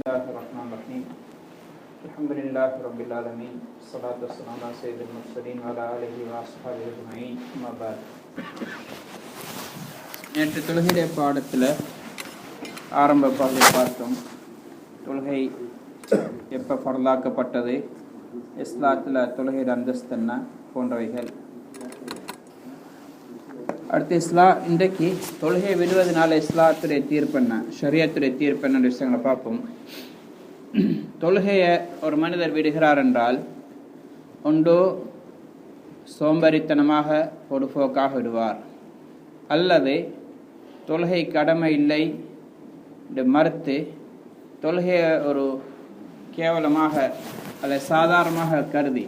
Bismillahirrahmanirrahim. Alhamdulillahi Rabbil Alamin. Salatu wassalamu ala sayyidil mursalin wa ala alihi wa ashabihi ajma'in. Amma ba'd. நேற்று தொழுகை பாடத்தில் ஆரம்ப பகுதியை பார்த்தோம். தொழுகை எப்போ ஃபர்லாக்கப்பட்டது, இஸ்லாத்தில் தொழுகையோட அந்தஸ்து என்ன போன்றவைகள். அடுத்து இன்றைக்கு தொழுகை விடுவதனால இஸ்லாத்துடைய தீர்ப்பு என்ன, ஷரியத்துடைய தீர்ப்பு என்ன விஷயங்களை பார்ப்போம். தொழுகையை ஒரு மனிதர் விடுகிறார் என்றால் ஒன்று சோம்பரித்தனமாக பொடுபோக்காக விடுவார், அல்லது தொழுகை கடமை இல்லை என்று மறுத்து தொழுகையை ஒரு கேவலமாக அல்லது சாதாரணமாக கருதி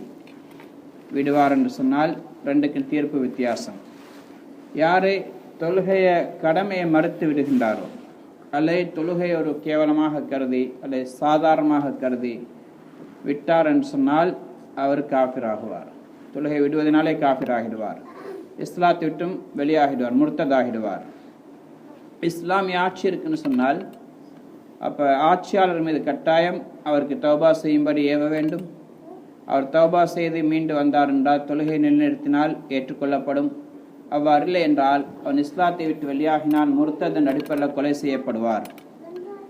விடுவார் என்று சொன்னால் ரெண்டுக்கும் தீர்ப்பு வித்தியாசம். யார் தொழுகையை கடமையை மறுத்து விடுகின்றாரோ அல்லது தொழுகையை ஒரு கேவலமாக கருதி அல்லது சாதாரணமாக கருதி விட்டார் என்று சொன்னால் அவர் காஃபிராகுவார். தொழுகை விடுவதனாலே காஃபிராகிடுவார், இஸ்லாத்தை விட்டும் வெளியாகிடுவார், முர்த்ததாகிடுவார். இஸ்லாமிய ஆட்சி இருக்குன்னு சொன்னால் அப்போ ஆட்சியாளர் மீது கட்டாயம் அவருக்கு தௌபா செய்யும்படி ஏவ வேண்டும். அவர் தௌபா செய்து மீண்டு வந்தார் என்றால் தொழுகை நிலைநிறுத்தினால் ஏற்றுக்கொள்ளப்படும். அவ்வாறு இல்லை என்றால் அவன் இஸ்லாத்தை விட்டு வெளியாகினால் முர்த்ததன் அடிப்படையில் கொலை செய்யப்படுவார்.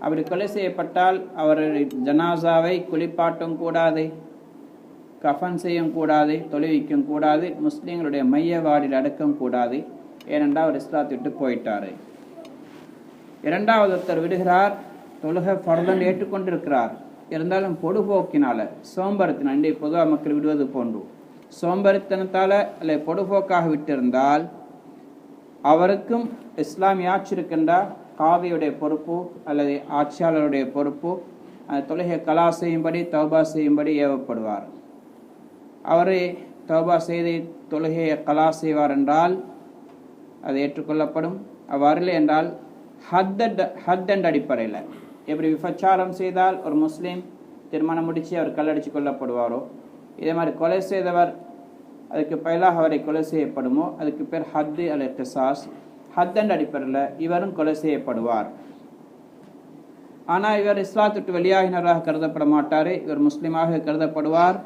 அப்படி கொலை செய்யப்பட்டால் அவர் ஜனாசாவை குளிப்பாட்டும் கூடாது, கஃன் செய்யும் கூடாது, தொழுவிக்கும் கூடாது, முஸ்லீம்களுடைய மைய வார்டில் அடக்கம் கூடாது. ஏனென்றால் அவர் இஸ்லாத்தை விட்டு போயிட்டார். இரண்டாவது ஒருத்தர் விடுகிறார், தொழுகை ஃபர்தன் ஏற்றுக்கொண்டிருக்கிறார், இருந்தாலும் பொடுபோக்கினால சோம்பரத்தினால், இன்றைய பொதுவாக மக்கள் விடுவது போன்று சோம்பரித்தனத்தால் அல்ல பொடுபோக்காக விட்டிருந்தால் அவருக்கும் இஸ்லாமிய ஆட்சி இருக்கின்ற காவியுடைய பொறுப்பு அல்லது ஆட்சியாளருடைய பொறுப்பு அந்த தொழுகை கலா செய்யும்படி தௌபா செய்யும்படி ஏவப்படுவார். அவரை தௌபா செய்து தொழுகையை கலா செய்வார் என்றால் அது ஏற்றுக்கொள்ளப்படும். அவ்வாறு என்றால் ஹத்தண்ட் அடிப்படையில் எப்படி விபச்சாரம் செய்தால் ஒரு முஸ்லீம் திருமணம் முடித்து அவர் கல்லடிச்சு கொல்லப்படுவாரோ, இதே மாதிரி கொலை செய்தவர் அதுக்கு பயிலாக அவரை கொலை செய்யப்படுமோ அதுக்கு பேர் ஹத்து அல்லது கிசாஸ். ஹத்தண்ட் அடிப்படையில் இவரும் கொலை செய்யப்படுவார். ஆனால் இவர் இஸ்லாத்துக்கு வெளியாகினராக கருதப்பட மாட்டார், இவர் முஸ்லீமாக கருதப்படுவார்.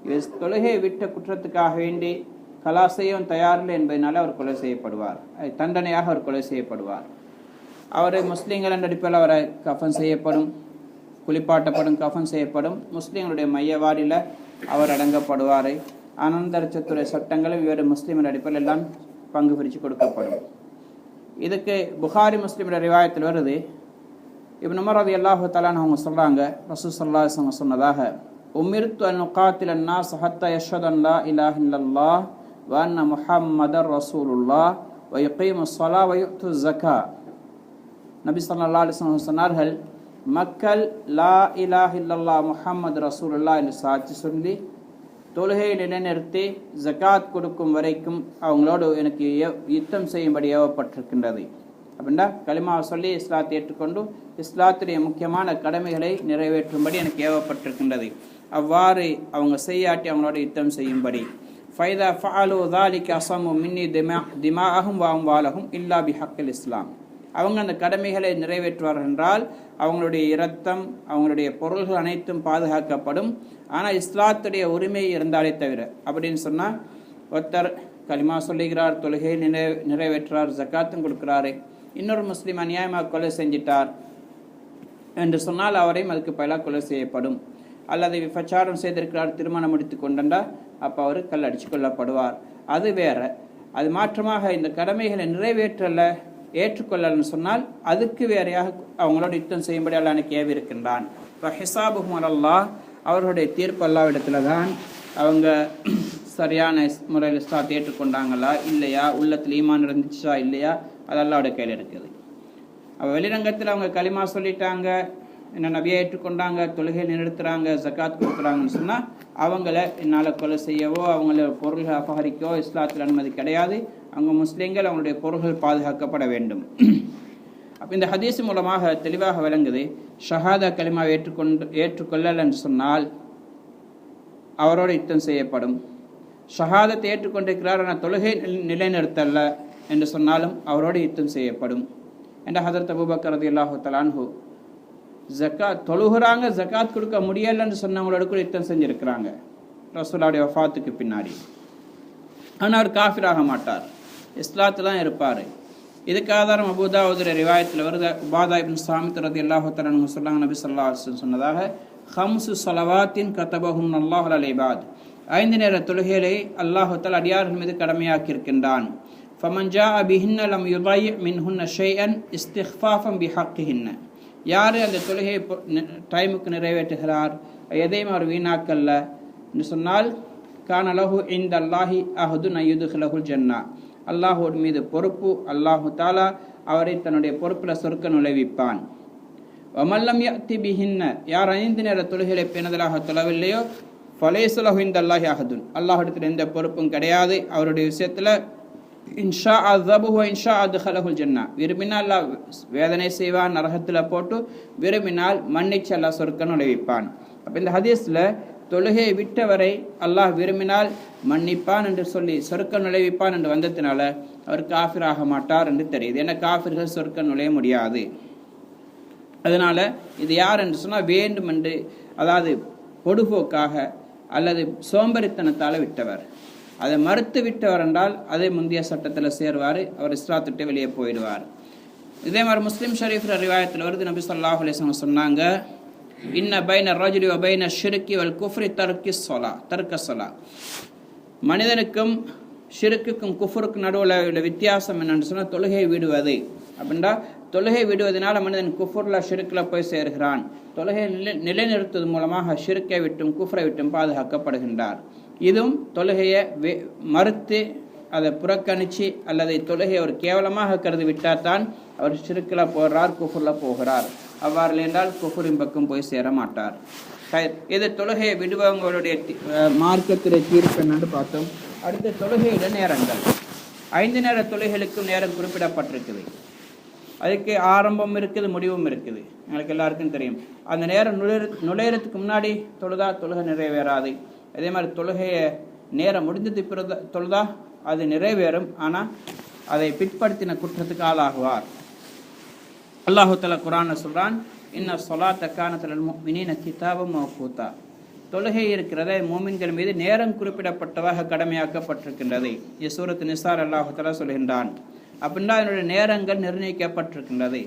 இவர் தொழுகை விட்ட குற்றத்துக்காக வேண்டி கலா செய்யவும் தயாரில்லை என்பதனால அவர் கொலை செய்யப்படுவார். அது தண்டனையாக அவர் கொலை செய்யப்படுவார். அவர் முஸ்லீம்கள் என்ற அடிப்படையில் அவரை கஃன் செய்யப்படும், குளிப்பாட்டப்படும், கஃன் செய்யப்படும். முஸ்லீம்களுடைய மையவாடியில் அவர் அடங்கப்படுவார். அனந்தரச்சத்துடைய சட்டங்களும் இவர் முஸ்லீம் அடிப்படையில் எல்லாம் பங்கு பிரித்து கொடுக்கப்படும். இதுக்கு புகாரி முஸ்லீமுடைய ரிவாயத்தில் வருது. இப்னு உமர் ரலியல்லாஹு தஆலா அவங்க சொல்கிறாங்க, ரசூல் ஸல்லல்லாஹு அலைஹி வஸல்லம் சொன்னதாக, உமிர்து அன் உகாத்தில அன்னாஸ் ஹத்தா யஷ்ஹது அன் லா இலாஹ இல்லல்லாஹ் வ அன்ன முஹம்மதர் ரசூலுல்லாஹ் வ யுகீமுஸ் ஸலாஹ வ யுஅ்து ஸக்கா. நபி ஸல்லல்லாஹு அலைஹி வஸல்லம் சொன்னார்கள், மக்கள் லா இலாஹ இல்லல்லாஹ் முஹம்மது ரசூலுல்லாஹ் என்று சாட்சி சொல்லி தொழுகையை நிலைநிறுத்தி ஜகாத் கொடுக்கும் வரைக்கும் அவங்களோடு எனக்கு யுத்தம் செய்யும்படி ஏவப்பட்டிருக்கின்றது. அப்படின்னா களிமாவை சொல்லி இஸ்லாத்தை ஏற்றுக்கொண்டு இஸ்லாத்துடைய முக்கியமான கடமைகளை நிறைவேற்றும்படி எனக்கு ஏவப்பட்டிருக்கின்றது. அவ்வாறு அவங்க செய்யாட்டி அவங்களோட யுத்தம் செய்யும்படி. ஃபைதா ஃபஅலு ذلك அஸமு மின்னி திமாஅஹும் வ அம்வாலஹும் இல்லா பிஹக்கில் இஸ்லாம். அவங்க அந்த கடமைகளை நிறைவேற்றுவார்கள் என்றால் அவங்களுடைய இரத்தம், அவங்களுடைய பொருள்கள் அனைத்தும் பாதுகாக்கப்படும். ஆனால் இஸ்லாத்துடைய உரிமை இருந்தாலே தவிர. அப்படின்னு சொன்னால் ஒருத்தர் களிமா சொல்லுகிறார், தொழுகையை நிறைவேற்றார், ஜக்காத்தும் கொடுக்குறாரு, இன்னொரு முஸ்லீம் அநியாயமாக கொலை செஞ்சிட்டார் என்று சொன்னால் அவரையும் அதுக்கு பயிலாக கொலை செய்யப்படும். அல்லது விபச்சாரம் செய்திருக்கிறார், திருமணம் முடித்து கொண்டால் அப்போ அவர் கல் அடித்து கொல்லப்படுவார். அது வேற. அது மாற்றமாக இந்த கடமைகளை நிறைவேற்றலை ஏற்றுக்கொள்ளலன்னு சொன்னால் அதுக்கு வேறையாக அவங்களோட யுத்தம் செய்யும்படி அல்லாஹ் எனக்கு ஏவி இருக்கின்றான். இப்போ ஹிசாபுஹும் அலல்லாஹ், அவர்களுடைய தீர்ப்பு அல்லாஹ்விடத்தில் தான். அவங்க சரியான முறையில் இஸ்லாத்தை ஏற்றுக்கொண்டாங்களா இல்லையா, உள்ளத்தில் ஈமான் இருந்துச்சா இல்லையா, அது அல்லாஹ்வுடைய கையில் இருக்குது. அவள் வெளிரங்கத்தில் அவங்க களிமா சொல்லிட்டாங்க, என்ன நபியை ஏற்றுக்கொண்டாங்க, தொழுகையை நிறுத்துறாங்க, ஜக்காத் கொடுக்குறாங்கன்னு சொன்னால் அவங்கள என்னால் கொலை செய்யவோ அவங்கள பொருள்கள் அபகரிக்கவோ இஸ்லாத்தில் அனுமதி கிடையாது. அவங்க முஸ்லீம்கள், அவங்களுடைய பொருள்கள் பாதுகாக்கப்பட வேண்டும். அப்போ இந்த ஹதீஸ் மூலமாக தெளிவாக விளங்குது, ஷஹாதா களிமா ஏற்றுக்கொள்ளலன்னு சொன்னால் அவரோடு யுத்தம் செய்யப்படும். ஷஹாதத்தை ஏற்றுக்கொண்டிருக்கிறார் ஆனால் தொழுகை நிலைநிறுத்தல்ல என்று சொன்னாலும் அவரோடு யுத்தம் செய்யப்படும். என்ற ஹதரத் அபூபக்கர் ரலியல்லாஹு தஆலா அன்ஹு ஜக்காத் தொழுகிறாங்க, ஜக்காத் கொடுக்க முடியலைன்னு சொன்னவங்களோட கூட யுத்தம் செஞ்சுருக்கிறாங்க ரசூலுல்லாஹ்வுடைய வஃபாத்துக்கு பின்னாடி. ஆனால் அவர் காஃபிராக மாட்டார், இஸ்லாத்தில் தான் இருப்பார். இதுக்கு ஆதாரம் அபூதாவுதுடைய ரிவாயத்தில் வருது. உபாதா இப்னு சாமித் ரலியல்லாஹு தஆலா அன்ஹு சொன்னாங்க, நபி ஸல்லல்லாஹு அலைஹி வஸல்லம் சொன்னதாக, ஹம்சு ஸலவாத்தின் கதபஹுன் அல்லாஹு அலல் இபாத், 5 நேர தொழுகைகளை அல்லாஹு தஆலா அடியார்கள் மீது கடமையாக்கி இருக்கின்றான். ஃபமன் ஜாஅ பிஹின்ன லம் யுضيع மின்ஹுன்ன ஷைஅன் இஸ்திக்ஃபாஃபன் பிஹக்கிஹின்ன, யார் அந்த தொழுகையை டைமுக்கு நிறைவேற்றுகிறார், எதையும் அவர் வீணாக்கல்ல என்று சொன்னால், கான லஹு இன்தல்லாஹி அஹதுன் அய்யுதுஹிலஹுல் ஜன்னா, அல்லாஹோட மீது பொறுப்பு, அல்லாஹு தாலா அவரை தன்னுடைய பொறுப்பில் சொர்க்க நுழைவிப்பான். வமல்லம் யஅதி பிஹின்ன, யார் 5 நேர தொழுகைகளை பேணுதலாக தொழவில்லையோ, ஃபலைஸ லஹு இன்தல்லாஹி அஹதுன், அல்லாஹ்விடத்தில் எந்த பொறுப்பும் கிடையாது அவருடைய விஷயத்தில். இன்ஷா அஸபஹு இன்ஷா அத்ஹலஹுல் ஜன்னா, விரும்பினால் அல்லாஹ் வேதனை செய்வான், நரகத்தில் போட்டு, விரும்பினால் மன்னிச்சு அல்லாஹ் சொர்க்க நுழைவிப்பான். அப்போ இந்த ஹதீஸில் தொழுகையை விட்டவரை அல்லாஹ் விரும்பினால் மன்னிப்பான் என்று சொல்லி சொர்க்க நுழைவிப்பான் என்று வந்ததினால அவர் காஃபிராக மாட்டார் என்று தெரியுது. ஏன்னா காஃபிர்கள் சொர்க்க நுழைய முடியாது. அதனால் இது யார் என்று சொன்னால் வேண்டும் என்று, அதாவது பொடுபோக்காக அல்லது சோம்பரித்தனத்தால் விட்டவர். அதை மறுத்து விட்டவர் என்றால் அதை முந்தைய சட்டத்தில் சேருவார், அவர் இஸ்லாத்துட்டு வெளியே போயிடுவார். இதே மாதிரி முஸ்லீம் ஷரீஃப் ரிவாயத்தில் வருது, நபி ஸல்லல்லாஹு அலைஹி வஸல்லம் சொன்னாங்க, இன்ன பைன ரஜுலி வ பைன ஷிர்கி வல் குஃப்ரி தர்க்க ஸலா, மனிதனுக்கும் ஷிர்க்குக்கும் குஃப்ருக்கும் நடுவில் உள்ள வித்தியாசம் என்னன்னு சொன்னால் தொழுகை விடுவது. அப்படின்னா தொழுகை விடுவதனால மனிதன் குஃபுரில் ஷிர்கில் போய் சேர்கிறான். தொழுகை நிலைநிறுத்துவது மூலமாக ஷிர்க்கை விட்டும் குஃப்ரை விட்டும் பாதுகாக்கப்படுகின்றார். இதுவும் தொழுகையை மறுத்து அதை புறக்கணித்து அல்லது தொழுகையை ஒரு கேவலமாக கருதி விட்டால் தான் அவர் ஷிர்கில் போகிறார், குஃபுரில் போகிறார். அவ்வாறு என்றால் குஃபுரின் பக்கம் போய் சேர மாட்டார். இது தொழுகையை விடுபவங்களுடைய மார்க்கத்துடைய தீர்ப்பு என்னன்னு பார்த்தோம். அடுத்த தொழுகையிட நேரங்கள், 5 நேர தொழுகைகளுக்கும் நேரம் குறிப்பிடப்பட்டிருக்குது. அதுக்கு ஆரம்பம் இருக்குது, முடிவும் இருக்குது, எங்களுக்கு எல்லாருக்கும் தெரியும். அந்த நேரம் நுழையிறதுக்கு முன்னாடி தொழுதா தொழுகை நிறைவேறாது. அதே மாதிரி தொழுகையை நேரம் முடிந்தது பிறகு தொழுதா அது நிறைவேறும், ஆனால் அதை பிற்படுத்தின குற்றத்துக்கு ஆளாகுவார். அல்லாஹு தஆலா குர்ஆன்ல சொல்றான், இன்ன ஸலாத்த கானத் லல் முஃமினீன கிதாபம் மவ்கூதா, தொழுகை இருக்கிறதே மூமின்கள் மீது நேரம் குறிப்பிடப்பட்டதாக கடமையாக்கப்பட்டிருக்கின்றது. சூரத் நிசார் அல்லாஹு தஆலா சொல்கின்றான். அப்படின்னா அதனுடைய நேரங்கள் நிர்ணயிக்கப்பட்டிருக்கின்றது.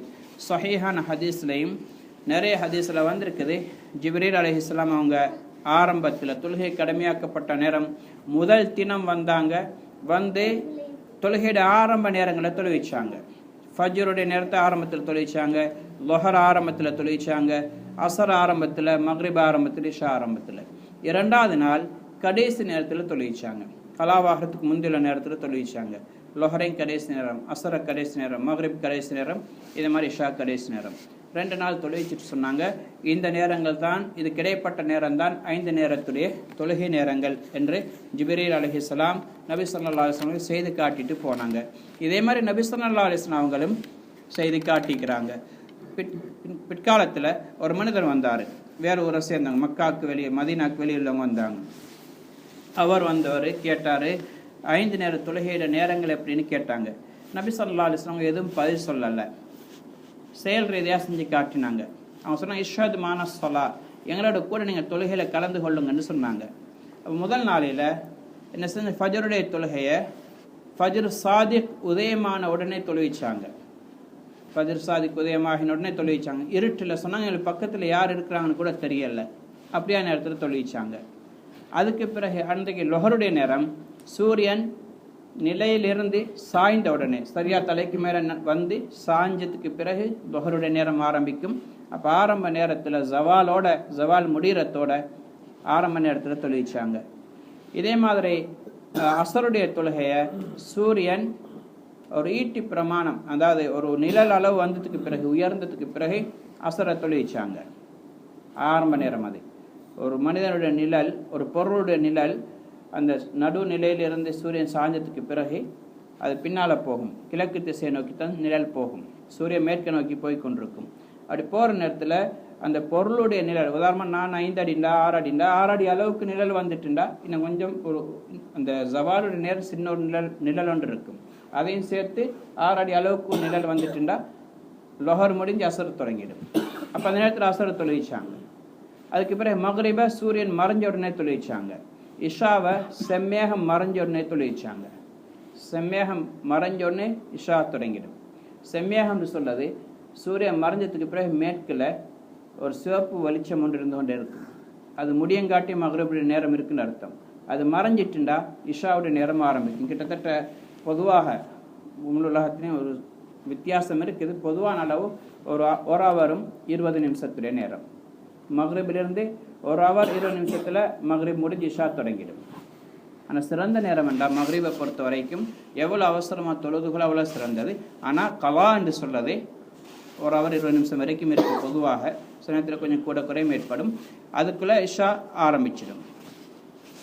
ஸஹீஹான ஹதீஸ்லையும் நிறைய ஹதீஸில் வந்திருக்குது. ஜிப்ரீல் அலைஹிஸ்ஸலாம் அவங்க ஆரம்பத்தில் தொழுகை கடமையாக்கப்பட்ட நேரம் முதல் தினம் வந்தாங்க, வந்து தொழுகையோட ஆரம்ப நேரங்களை தொழுவிச்சாங்க. ஃபஜ்ருடைய நேரத்தை ஆரம்பத்தில் தொழுவிச்சாங்க, லுஹர் ஆரம்பத்தில் தொழுவிச்சாங்க, அசர் ஆரம்பத்தில், மக்ரிப் ஆரம்பத்தில், இஷா ஆரம்பத்தில். 2வது நாள் கடைசி நேரத்தில் தொழுவிச்சாங்க. கலாவாகிறதுக்கு முந்தைய நேரத்தில் தொழுவிச்சாங்க. லுஹரையும் கடைசி நேரம், அசர கடைசி நேரம், மக்ரிப் கடைசி நேரம், இது மாதிரி இஷா கடைசி நேரம். 2 நாள் தொழுவிச்சுட்டு சொன்னாங்க, இந்த நேரங்கள் தான், இது கிடைப்பட்ட நேரம் தான் 5 நேரத்துடைய தொழுகை நேரங்கள் என்று ஜிப்ரீல் அலைஹிஸ்ஸலாம் நபி ஸல்லல்லாஹு அலைஹி வஸல்லம் செய்து காட்டிட்டு போனாங்க. இதே மாதிரி நபி ஸல்லல்லாஹு அலைஹி வஸல்லம் அவங்களும் செய்து காட்டிக்கிறாங்க. பிற்காலத்தில் ஒரு மனிதர் வந்தார், வேறு ஊரை சேர்ந்தாங்க, மக்காவுக்கு வெளியே மதீனாவுக்கு வெளியுள்ளவங்க வந்தாங்க. அவர் வந்தவர் கேட்டார், 5 நேர தொழுகையிட நேரங்கள் எப்படின்னு கேட்டாங்க. நபி ஸல்லல்லாஹு அலைஹி வஸல்லம் எதுவும் பதில் சொல்லலை, செயல் ரீதியாக செஞ்சு காட்டினாங்க. அவங்க சொன்னாங்க, இஷ்ஹது மானா ஸலா, எங்களோட கூட நீங்கள் தொழுகையில் கலந்து கொள்ளுங்கன்னு சொன்னாங்க. அப்போ முதல் நாளையில் என்ன செஞ்ச, ஃபஜருடைய தொழுகையை ஃபஜ்ர் சாதிக் உதயமான உடனே தொழுவிச்சாங்க. ஃபஜ்ர் சாதிக் உதயமாகின உடனே தொழுவிச்சாங்க. இருட்டில் சொன்னாங்க, எங்களுக்கு பக்கத்தில் யார் இருக்கிறாங்கன்னு கூட தெரியலை, அப்படியா நேரத்தில் தொழுவிச்சாங்க. அதுக்கு பிறகு அன்றைக்கு லொஹருடைய நேரம் சூரியன் நிலையிலிருந்து சாய்ந்த உடனே, சரியா தலைக்கு மேலே வந்து சாய்ஞ்சதுக்கு பிறகு லொஹருடைய நேரம் ஆரம்பிக்கும். அப்போ ஆரம்ப நேரத்தில் ஜவால் முடிகிறத்தோட ஆரம்ப நேரத்தில் தொழுவிச்சாங்க. இதே மாதிரி அசருடைய தொழுகையை சூரியன் ஒரு ஈட்டி பிரமாணம், அதாவது ஒரு நிழல் அளவு வந்ததுக்கு பிறகு, உயர்ந்ததுக்கு பிறகு அசரை தொழுவிச்சாங்க. ஆரம்ப நேரம் அது ஒரு மனிதனுடைய நிழல், ஒரு பொருளுடைய நிழல் அந்த நடுநிலையிலிருந்து சூரியன் சாய்ந்ததுக்கு பிறகு அது பின்னால் போகும், கிழக்கு திசையை நோக்கி தான் நிழல் போகும், சூரியன் மேற்கு நோக்கி போய் கொண்டிருக்கும். அப்படி போகிற நேரத்தில் அந்த பொருளுடைய நிழல், உதாரணமாக நான் 5 அடிண்டா 6 அடிண்டா 6 அடி அளவுக்கு நிழல் வந்துட்டுண்டா இன்னும் கொஞ்சம் ஒரு அந்த ஜவாலுடைய நேரம் சின்ன ஒரு நிழல் ஒன்று இருக்கும், அதையும் சேர்த்து 6 அடி அளவுக்கு நிழல் வந்துட்டுண்டா லொஹர் முடிஞ்சு அசர் தொடங்கிடும். அப்போ அந்த நேரத்தில் அசர் தொழுவிச்சாங்க. அதுக்கு பிறகு மக்ரிபை சூரியன் மறைஞ்ச உடனே தொழுவிச்சாங்க. இஷாவை செம்மேகம் மறைஞ்ச உடனே தொழுவிச்சாங்க. செம்மேகம் மறைஞ்ச உடனே இஷா தொடங்கிடும். செம்மேகம்னு சொல்றது சூரியன் மறைஞ்சதுக்கு பிறகு மேற்கில் ஒரு சிவப்பு வெளிச்சம் ஒன்று இருந்து கொண்டே இருக்கும். அது முடியங்காட்டி மக்ரிபுடைய நேரம் இருக்குன்னு அர்த்தம். அது மறைஞ்சிட்டுண்டா இஷாவுடைய நேரம் ஆரம்பிக்கும். கிட்டத்தட்ட பொதுவாக முழு உலகத்திலையும் ஒரு வித்தியாசம் இருக்குது. பொதுவான அளவு ஒரு ஹவரும் 20 நிமிஷத்துடைய நேரம். மக்ரிபிலிருந்து ஒரு ஹவர் 20 நிமிஷத்தில் மக்ரிப் முடிஞ்சு இஷா தொடங்கிடும். ஆனால் சிறந்த நேரம் என்றால் மக்ரிபை பொறுத்த வரைக்கும் எவ்வளோ அவசரமாக தொழுதுகளோ அவ்வளோ சிறந்தது. ஆனால் கலா என்று சொல்றதே ஒரு ஹவர் 20 நிமிஷம் வரைக்கும் இருக்கும். பொதுவாக சில நேரத்தில் கொஞ்சம் கூட குறையும் ஏற்படும். அதுக்குள்ளே இஷா ஆரம்பிச்சிடும்.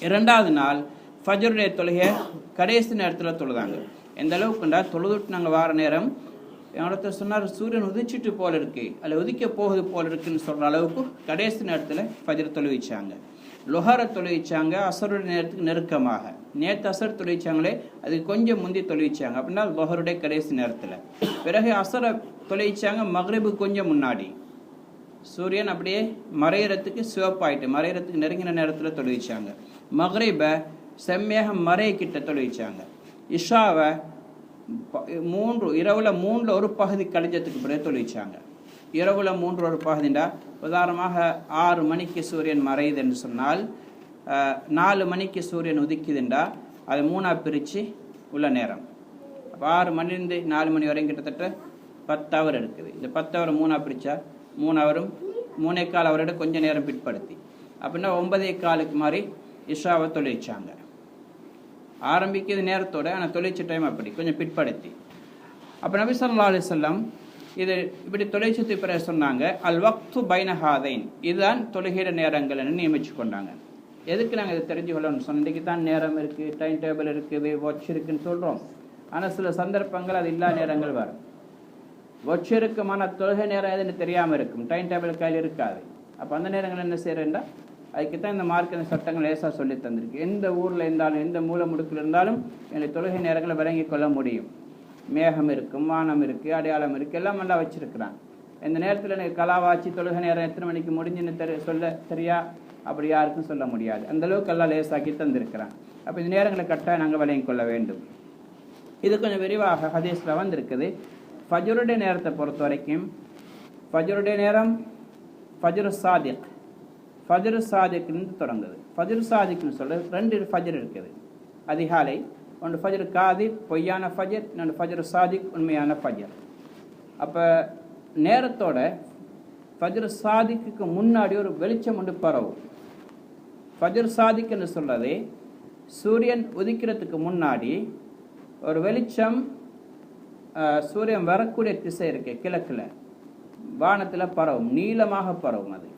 இரண்டாவது நாள் ஃபஜ்ருடைய தொழுகை கடைசி நேரத்தில் தொழுதாங்க. எந்த அளவுக்குண்டா தொழுதுட்டு நாங்கள் வார நேரம் என்னோட சொன்னார் சூரியன் உதிச்சிட்டு போல இருக்கு, அல்ல உதிக்க போகுது போல இருக்குன்னு சொல்கிற அளவுக்கு கடைசி நேரத்தில் ஃபஜ்ர் தொழுவிச்சாங்க. லொஹரை தொழுவிச்சாங்க அசருடைய நேரத்துக்கு நெருக்கமாக. நேற்று அசர் தொழுவிச்சாங்களே அது கொஞ்சம் முந்தி தொழுவிச்சாங்க அப்படின்னா லொஹருடைய கடைசி நேரத்தில். பிறகு அசரை தொழுவிச்சாங்க மக்ரிபு கொஞ்சம் முன்னாடி. சூரியன் அப்படியே மறையிறதுக்கு சிவப்பாயிட்டு மறையிறதுக்கு நெருங்கின நேரத்தில் தொழுவிச்சாங்க. மக்ரிபை செம்மேகம் மறைக்கிட்ட தொழுவிச்சாங்க. இஷாவை இரவுல மூன்றில் ஒரு பகுதி கழிஞ்சதுக்கு பிறகு தொழுவிச்சாங்க. இரவுல மூன்று ஒரு பகுதிண்டா உதாரணமாக 6 மணிக்கு சூரியன் மறையுது என்று சொன்னால் 4 மணிக்கு சூரியன் உதிக்குதுண்டா அது 3ஆக பிரித்து உள்ள நேரம். அப்போ 6 மணிலேருந்து 4 மணி வரையும் கிட்டத்தட்ட 10 ஹவர் இருக்குது. இந்த 10 ஹவர் 3ஆக பிரித்தா 3 ஹவரும் 3:15 ஹவரோட கொஞ்சம் நேரம் பிற்படுத்தி அப்படின்னா 9:15 மாதிரி இஷாவை தொழிற்சாங்க. ஆரம்பிக்கிறது நேரத்தோட, ஆனால் தொழிற்சி டைம் அப்படி கொஞ்சம் பிற்படுத்தி. அப்போ நபி ஸல்லல்லாஹு அலைஹி வஸல்லம் இது இப்படி தொலைச்சத்து பிறகு சொன்னாங்க அல் வக்து பைன ஹாதைன், இதுதான் தொழுகிற நேரங்கள் நியமிச்சு கொண்டாங்க. எதுக்கு நாங்கள் இதை தெரிஞ்சு கொள்ளணும் சொன்ன, இன்றைக்கு தான் நேரம் இருக்குது, டைம் டேபிள் இருக்குது, வாட்ச் இருக்குன்னு சொல்கிறோம். ஆனால் சில சந்தர்ப்பங்கள் அது இல்லாத நேரங்கள் வரும். வாட்ச் இருக்குமான தொழுகை நேரம் எதுன்னு தெரியாமல் இருக்கும், டைம் டேபிள் கையில் இருக்காது. அப்போ அந்த நேரங்கள் என்ன செய்கிறேன்டா அதுக்கு தான் இந்த மார்க்க சட்டங்கள் லேசாக சொல்லி தந்திருக்கு. எந்த ஊரில் இருந்தாலும் எந்த மூல முடுக்கில் இருந்தாலும் என்னுடைய தொழுகை நேரங்களை விளங்கி கொள்ள முடியும். மேகம் இருக்கும், வானம் இருக்குது, அடையாளம் இருக்குது, எல்லாம் நல்லா வச்சுருக்கிறான். இந்த நேரத்தில் எனக்கு கலாவாச்சி தொழுகை நேரம் எத்தனை மணிக்கு முடிஞ்சுன்னு சொல்ல தெரியா, அப்படி யாருக்கும் சொல்ல முடியாது. அந்தளவுக்கு எல்லாம் லேசாக்கி தந்திருக்கிறான். அப்போ இந்த நேரங்களை கட்டாயம் நாங்கள் விளங்கி கொள்ள வேண்டும். இது கொஞ்சம் விரிவாக ஹதீஸில் வந்திருக்குது. ஃபஜ்ருடைய நேரத்தை பொறுத்த வரைக்கும் ஃபஜ்ருடைய நேரம் ஃபஜ்ரு சாதிக், ஃபஜ்ரு சாதிக்னு தொடங்குது. ஃபஜ்ரு சாதிக்னு சொல்ல 2 ஃபஜ்ர் இருக்குது அதிகாலை. ஒன்று ஃபஜ்ரு காதிப் பொய்யான ஃபஜ்ர், இன்னொன்று ஃபஜ்ரு சாதிக் உண்மையான ஃபஜ்ர். அப்போ நேரத்தோட ஃபஜ்ரு சாதிக்கு முன்னாடி ஒரு வெளிச்சம் ஒன்று பரவும். ஃபஜ்ரு சாதிக்னு சொல்றது சூரியன் உதிக்கிறதுக்கு முன்னாடி ஒரு வெளிச்சம் சூரியன் வரக்கூடிய திசை இருக்கு கிழக்கில் வானத்தில் பரவும், நீளமாக பரவும். அது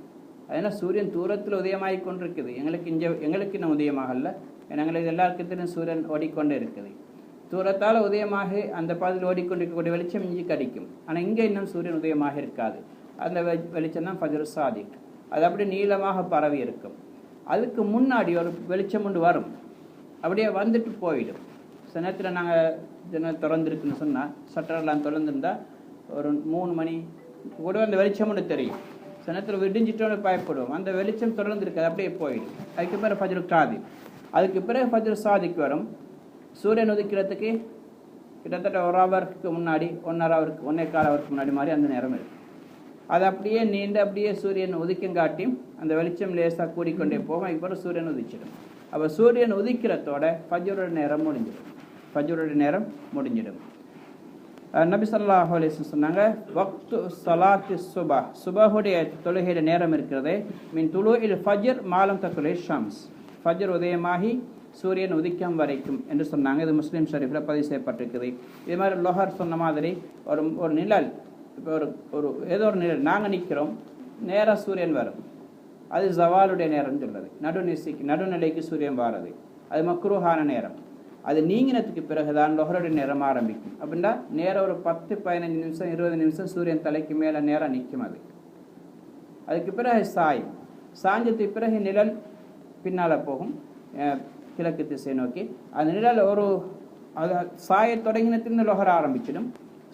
ஏன்னா சூரியன் தூரத்தில் உதயமாகி கொண்டிருக்குது, எங்களுக்கு இன்னும் உதயமாகல, எங்களுக்கு எல்லாருக்கும் தெரியும் சூரியன் ஓடிக்கொண்டே இருக்குது. தூரத்தால் உதயமாக அந்த பாதையில் ஓடிக்கொண்டிருக்கக்கூடிய வெளிச்சம் இஞ்சி கடிக்கும். ஆனால் இங்கே இன்னும் சூரியன் உதயமாக இருக்காது. அந்த வெளிச்சம் தான் ஃபஜ்ரு சாதிக். அது அப்படி நீளமாக பரவி இருக்கும். அதுக்கு முன்னாடி ஒரு வெளிச்சம் ஒன்று வரும், அப்படியே வந்துட்டு போயிடும். சில நேரத்தில் நாங்கள் திறந்துருக்குன்னு சொன்னால் சட்டரெல்லாம் திறந்துருந்தால் ஒரு 3 மணி கூட அந்த வெளிச்சம் ஒன்று தெரியும். சில நேரத்தில் விடிஞ்சிட்டோன்னு பயப்படுவோம், அந்த வெளிச்சம் தொடர்ந்து இருக்காது, அப்படியே போயிடும். அதுக்கு பிறகு ஃபஜ்ரு காதிப், அதுக்கு பிறகு ஃபஜ்ரு சாதிக் வரும். சூரியன் உதிக்கிறதுக்கு கிட்டத்தட்ட 1 ஹவருக்கு முன்னாடி 1.5 ஹவருக்கு 1.15 ஹவருக்கு முன்னாடி மாதிரி அந்த நேரம் இருக்கும். அது அப்படியே நீண்டு அப்படியே சூரியன் உதிக்கங்காட்டியும் அந்த வெளிச்சம் லேசாக கூடிக்கொண்டே போகும். அதுக்கு பிறகு சூரியன் உதிச்சிடும். அப்போ சூரியன் உதிக்கிறதோட ஃபஜ்ருடைய நேரம் முடிஞ்சிடும். ஃபஜ்ருடைய நேரம் முடிஞ்சிடும். நபி ஸல்லல்லாஹு அலைஹி வஸல்லம் சொன்னாங்க வக்து ஸலாத்தி சுபஹ், சுபஹுடைய தொழுகையிட நேரம் இருக்கிறதே மின் துலூஇல் ஃபஜ்ர் மாலம் தத்துலை ஷம்ஸ், ஃபஜ்ர் உதயமாகி சூரியன் உதிக்கம் வரைக்கும் என்று சொன்னாங்க. இது முஸ்லீம் ஷரீஃபில் பதிவு செய்யப்பட்டிருக்குது. இது மாதிரி லொஹர் சொன்ன மாதிரி ஒரு நிழல், இப்போ ஒரு ஏதோ ஒரு நிழல் நாங்கள் நிற்கிறோம், நேராக சூரியன் வரும், அது ஜவாலுடைய நேரம்னு சொல்கிறது. நடுநிலைக்கு சூரியன் வாரது, அது மக்ரூஹான நேரம். அது நீங்கினத்துக்கு பிறகுதான் லொஹருடைய நேரம் ஆரம்பிக்கும். அப்படின்னா நேரம் ஒரு 10-15 நிமிஷம் 20 நிமிஷம் சூரியன் தலைக்கு மேலே நேரம் நிற்கும். அதுக்கு பிறகு சாஞ்சத்துக்கு பிறகு நிழல் பின்னால் போகும் கிழக்கு திசை நோக்கி. அந்த நிழல் ஒரு சாய தொடங்கினத்திலிருந்து லொஹர் ஆரம்பிச்சிடும்.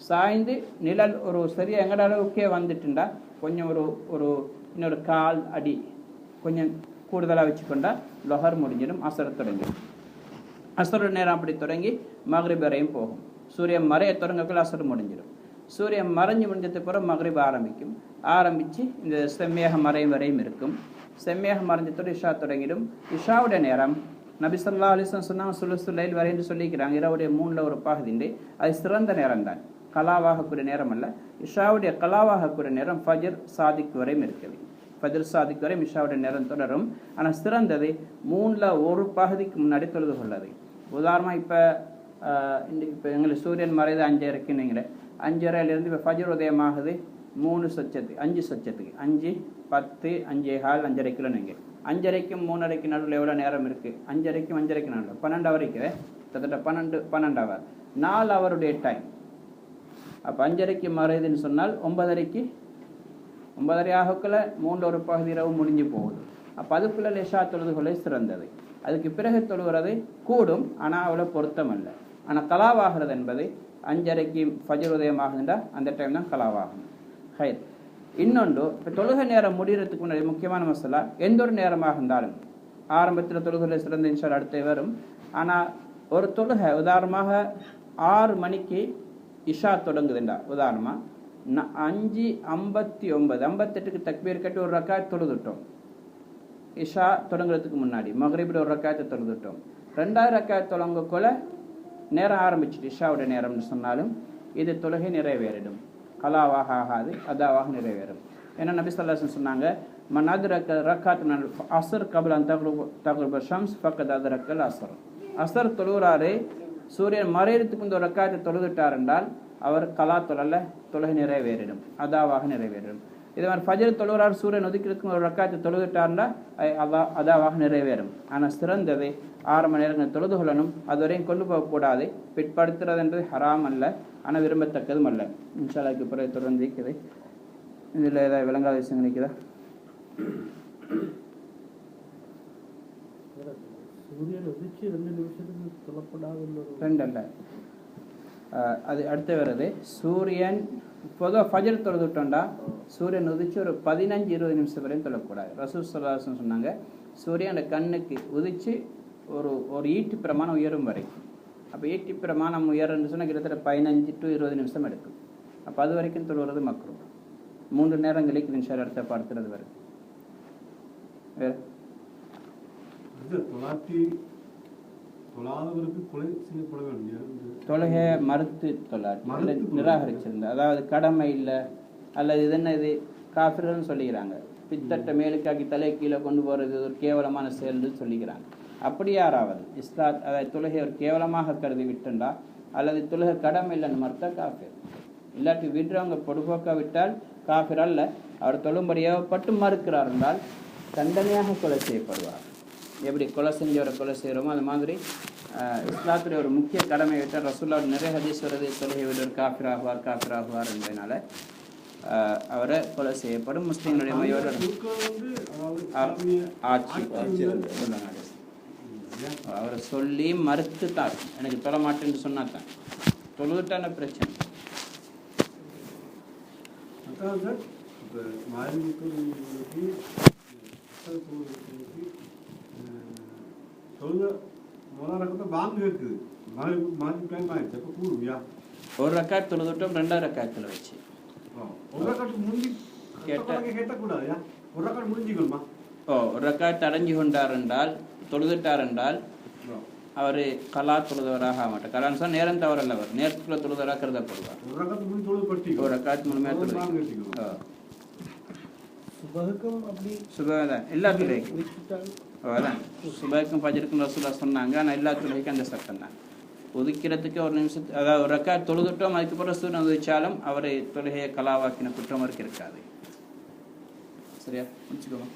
சாய்ந்து நிழல் ஒரு சரியாக எங்கட அளவுக்கே வந்துட்டுண்டா கொஞ்சம் ஒரு ஒரு இன்னொரு கால் அடி கொஞ்சம் கூடுதலாக வச்சுக்கொண்டா லொஹர் முடிஞ்சிடும், அசர் தொடங்கிடும். அசரோட நேரம் அப்படி தொடங்கி மக்ரிப் வரையும் போகும். சூரியன் மறைய தொடங்கக்குள்ள அசர் முடிஞ்சிடும். சூரியன் மறைஞ்சு முடிஞ்சதுக்கு பிறகு மக்ரிப் ஆரம்பித்து இந்த செம்மேக மறையும் வரையும் இருக்கும். செம்மேக மறைஞ்சத்தோடு இஷா தொடங்கிடும். இஷாவுடைய நேரம் நபி ஸல்லல்லாஹு அலைஹி வஸல்லம் சொன்னாங்க சுலுசுல் லைல் வரைன்னு சொல்லிக்கிறாங்க. இரவுடைய 3ல் ஒரு பகுதிண்டு அது சிறந்த நேரம் தான், கலாவாகக்கூடிய நேரம் அல்ல. இஷாவுடைய கலாவாகக்கூடிய நேரம் ஃபஜர் சாதிக்கு வரையும் இருக்குது. ஃபஜர் சாதிக்கு வரையும் இஷாவுடைய நேரம் தொடரும். ஆனால் சிறந்தது 3ல் ஒரு பகுதிக்கு முன்னாடி தொழுது கொள்ளது. உதாரணமாக இப்போ எங்களுக்கு சூரியன் மறைது 5:30க்குன்னு வைங்களே, 5:30லேருந்து இப்போ ஃபஜர் உதயமாகுது 3 சொச்சத்துக்கு 5 சொச்சத்துக்கு 5, 10, 5:15, 5:30 5:30க்கும் 3:30 நடுவில் எவ்வளோ நேரம் இருக்குது? 5:30க்கும் 5:30 நடுவில் 12 ஹவர் இருக்குது. கிட்டத்தட்ட 12 ஹவர், 4 ஹவருடைய டைம். அப்போ 5:30க்கு மறையுதுன்னு சொன்னால் 9:30 ஆகக்குள்ள 3ல் ஒரு பகுதி இரவு முடிஞ்சு போகுது. அப்போ அதுக்குள்ளே லேஷா தொழுது கொள்ள சிறந்தது. அதுக்கு பிறகு தொழுகிறது கூடும், ஆனால் அவ்வளோ பொருத்தம் அல்ல. ஆனால் கலாவாகிறது என்பது 5:30க்கு ஃபஜர் உதயமாகுதுண்டா அந்த டைம் தான் கலாவாகும். ஹைர். இன்னொன்று, இப்போ தொழுகை நேரம் முடிகிறதுக்கு முன்னாடி முக்கியமான மசாலா, எந்த ஒரு நேரமாக இருந்தாலும் ஆரம்பத்தில் தொழுகை சிறந்த இன்ஷா அடுத்து வரும். ஆனால் ஒரு தொழுகை உதாரணமாக 6 மணிக்கு இஷா தொடங்குதுண்டா, உதாரணமாக 5:59 58க்கு தக்பீர் கட்டி ஒரு ரக்காத் தொழுதுட்டோம். இஷா தொடங்குறதுக்கு முன்னாடி மக்ரிபில் ஒரு ரக்காயத்தை தொழுதுட்டோம். 2வது ரக்காயத் தொழங்கக்குள்ள நேரம் ஆரம்பிச்சுட்டு இஷாவுடைய நேரம்னு சொன்னாலும் இது தொழுகை நிறைவேறிடும், கலாவாக ஆகாது, அதாவாக நிறைவேறும். ஏன்னா நபி ஸல்லல்லாஹு அலைஹி வஸல்லம் சொன்னாங்க, மன் அத்ரக ரக்காத்தன் அஸ்ர் கப்ல அன் தக்ருப ஷம்ஸ் ஃபக்கத் அத்ரக்கல் அஸ்ர். அஸ்ர் தொழுகிறாரு, சூரியன் மறையறதுக்கு இந்த ஒரு ரக்காயத்தை தொழுதுட்டார் என்றால் அவர் கலா தொழுகை நிறைவேறிடும், அதாவாக நிறைவேறிடும். இதே மாதிரி ஃபஜர் தொழுகிறார், சூரியன் ஒதுக்கிறதுக்கு ஒரு ரக்காயத்தை தொழுதுட்டார்னா அதாவாக நிறைவேறும். ஆனால் சிறந்தது 6 மணி நேரங்கள் தொழுது கொள்ளணும். அதுவரையும் கொண்டு போகக்கூடாது. பிற்படுத்துறது என்பது ஹராம் அல்ல, ஆனால் விரும்பத்தக்கதும் அல்ல. இன்ஷா அல்லாஹ்க்கு பிறகு தொடர்ந்து இருக்குது. இதில் ஏதாவது விளங்காத விஷயம் நினைக்குதா? ரெண்டு அல்ல, அது அடுத்து வருது. சூரியன் பொதுவாக ஃபஜர் தொழுதுட்டோண்டா சூரியன் உதிச்சு ஒரு 15-20 நிமிஷம் வரையும் தொழக்கூடாது. ரசூல் ஸல்லல்லாஹு அலைஹி வஸல்லம் சொன்னாங்க, சூரியன் கண்ணுக்கு உதிச்சு ஒரு ஈட்டு பிரமாணம் உயரும் வரைக்கும். அப்போ ஈட்டி பிரமாணம் உயருன்னு சொன்னால் கிட்டத்தட்ட 15 to 20 நிமிஷம் எடுக்கும். அப்போ அது வரைக்கும் தொழுவது மக்ரூஹ். 3 நேரங்களுக்கு இன்ஷா அல்லாஹ் அடுத்த பார்த்துறது வரும். வேறு தொழுகை மறுத்து நிராகரிச்சிருந்த, அதாவது கடமை இல்லை அல்லது இது என்ன இது காஃபிர்னு சொல்லிக்கிறாங்க. பித்தட்டை மேலுக்காக்கி தலை கீழே கொண்டு போகிறது ஒரு கேவலமான செயல்னு சொல்லிக்கிறாங்க. அப்படி யாராவது அதாவது தொழுகை ஒரு கேவலமாக கருதி விட்டுண்டா அல்லது தொழுகை கடமை இல்லைன்னு மறுத்தா காஃபிர். இல்லாட்டி விடுறவங்க பொடுபோக்கா விட்டால் காஃபிர் அல்ல. அவர் தொழும்படியாக பட்டு மறுக்கிறார் என்றால் தண்டனையாக கொலை செய்யப்படுவார். எப்படி கொலை செஞ்சவரை கொலை செய்கிறோமோ அது மாதிரி இஸ்லாத்துடைய ஒரு முக்கிய கடமை விட்டால் ரசூலுல்லாஹ் நிறைய ஹதீஸ் வருது, தொழுகை விடுவர் காஃபிர் ஆகுவார் என்பதனால அவரை கொலை செய்யப்படும். முஸ்லீம்களுடைய மையோட ஆட்சி அவரை சொல்லி மறுத்து தான் எனக்கு தொழ மாட்டேன்னு சொன்னா தான் தொழுதுட்டான பிரச்சனை. ஒரு ரக்காத் தொழுதுட்டோம், 2வது ரக்காத்துல வச்சு ஒரு ரக்காத் அடைஞ்சு கொண்டார் என்றால் தொழுதுட்டார் என்றால் அவர் கலா தொழுதவராக ஆக மாட்டார். கலான்னு சொன்னால் நேரம் தவறல்ல, அவர் நேரத்துக்குள்ள தொழுதவராக கருதப்படுவார். ஒரு ரக்காத் முழுமையாக தொழுது சுபதான் எல்லா துறைக்கும் அதான் சுபைக்கும் ஃபஜ்ருக்கும் ரசூலுல்லாஹ் சொன்னாங்க. ஆனால் எல்லா துறைக்கும் அந்த சட்டம் தான். ஒதுக்கிறதுக்கு ஒரு நிமிஷத்துக்கு அதாவது ஒரு ரக்காத் தொழுதுட்டோம், அதுக்கப்புறம் சூரியன் உதிச்சாலும் அவரை தொழுகையை கலாவாக்கின குற்றம் இருக்காது. சரியா முடிச்சுக்கோங்க.